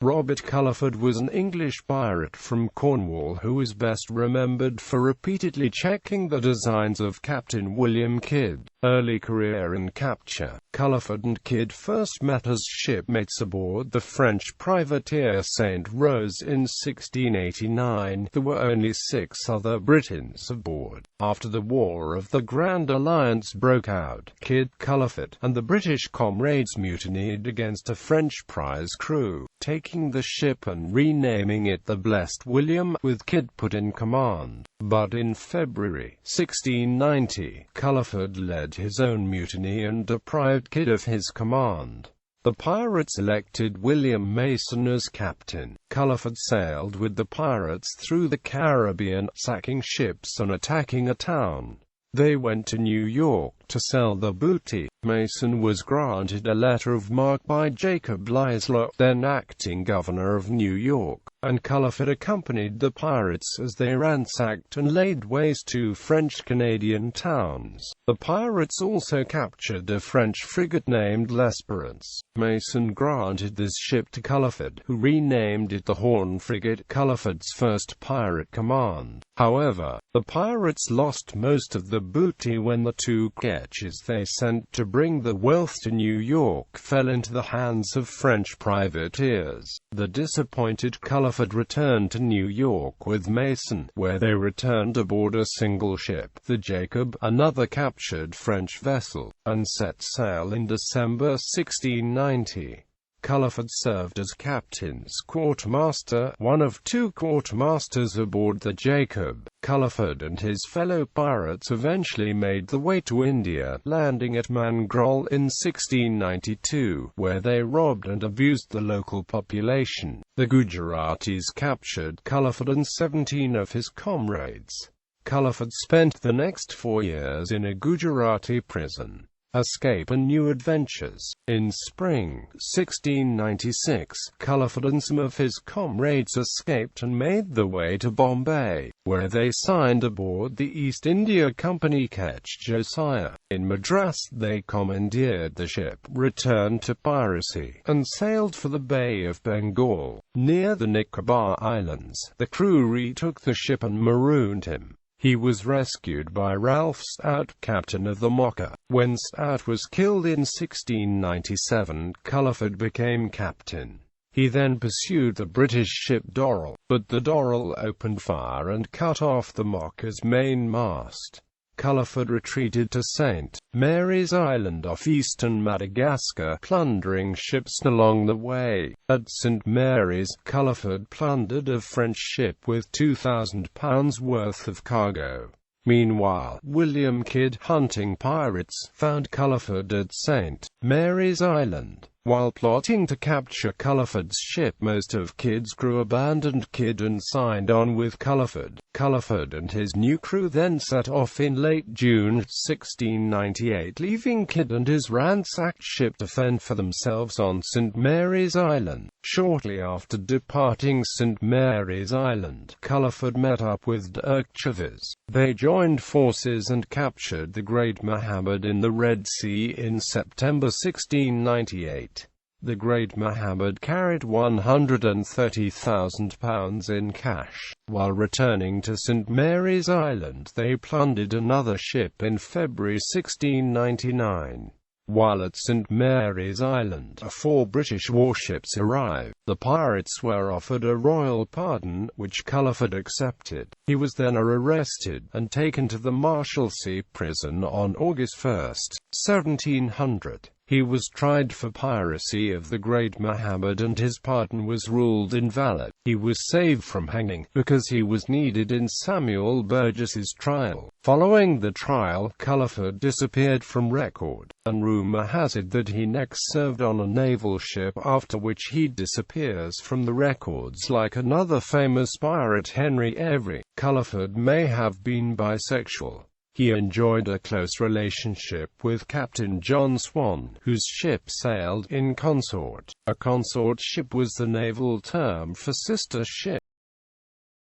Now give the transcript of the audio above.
Robert Culliford was an English pirate from Cornwall who is best remembered for repeatedly checking the designs of Captain William Kidd. Early career and capture. Culliford and Kidd first met as shipmates aboard the French privateer St. Rose in 1689. There were only 6 other Britons aboard. After the War of the Grand Alliance broke out, Kidd, Culliford, and the British comrades mutinied against a French prize crew, taking the ship and renaming it the Blessed William, with Kidd put in command. But in February 1690, Culliford led his own mutiny and deprived Kidd of his command. The pirates elected William Mason as captain. Culliford sailed with the pirates through the Caribbean, sacking ships and attacking a town. They went to New York to sell the booty. Mason was granted a letter of marque by Jacob Leisler, then acting governor of New York, and Culliford accompanied the pirates as they ransacked and laid waste to French-Canadian towns. The pirates also captured a French frigate named L'Espérance. Mason granted this ship to Culliford, who renamed it the Horn frigate, Culliford's first pirate command. However, the pirates lost most of the booty when the 2 ketches they sent to bring the wealth to New York fell into the hands of French privateers. The disappointed Culliford returned to New York with Mason, where they returned aboard a single ship, the Jacob, another captured French vessel, and set sail in December 1690. Culliford served as captain's quartermaster, one of 2 quartermasters aboard the Jacob. Culliford and his fellow pirates eventually made the way to India, landing at Mangrol in 1692, where they robbed and abused the local population. The Gujaratis captured Culliford and 17 of his comrades. Culliford spent the next 4 years in a Gujarati prison. Escape and new adventures. In spring 1696, Culliford and some of his comrades escaped and made their way to Bombay, where they signed aboard the East India Company ketch Josiah. In Madras they commandeered the ship, returned to piracy, and sailed for the Bay of Bengal. Near the Nicobar Islands, the crew retook the ship and marooned him. He was rescued by Ralph Stout, captain of the Mocha. When Stout was killed in 1697, Culliford became captain. He then pursued the British ship Dorrell, but the Dorrell opened fire and cut off the Mocha's main mast. Culliford retreated to St. Mary's Island off eastern Madagascar, plundering ships along the way. At St. Mary's, Culliford plundered a French ship with £2,000 worth of cargo. Meanwhile, William Kidd, hunting pirates, found Culliford at St. Mary's Island. While plotting to capture Culliford's ship, most of Kidd's crew abandoned Kidd and signed on with Culliford. Culliford and his new crew then set off in late June 1698, leaving Kidd and his ransacked ship to fend for themselves on St. Mary's Island. Shortly after departing St. Mary's Island, Culliford met up with D'Urqueville. They joined forces and captured the Great Mohammed in the Red Sea in September 1698. The Great Mohammed carried £130,000 in cash. While returning to St. Mary's Island, they plundered another ship in February 1699. While at St. Mary's Island, 4 British warships arrived. The pirates were offered a royal pardon, which Culliford accepted. He was then arrested, and taken to the Marshalsea prison on August 1, 1700. He was tried for piracy of the Great Mohammed and his pardon was ruled invalid. He was saved from hanging, because he was needed in Samuel Burgess's trial. Following the trial, Culliford disappeared from record, and rumour has it that he next served on a naval ship, after which he disappears from the records like another famous pirate, Henry Every. Culliford may have been bisexual. He enjoyed a close relationship with Captain John Swan, whose ship sailed in consort. A consort ship was the naval term for sister ship.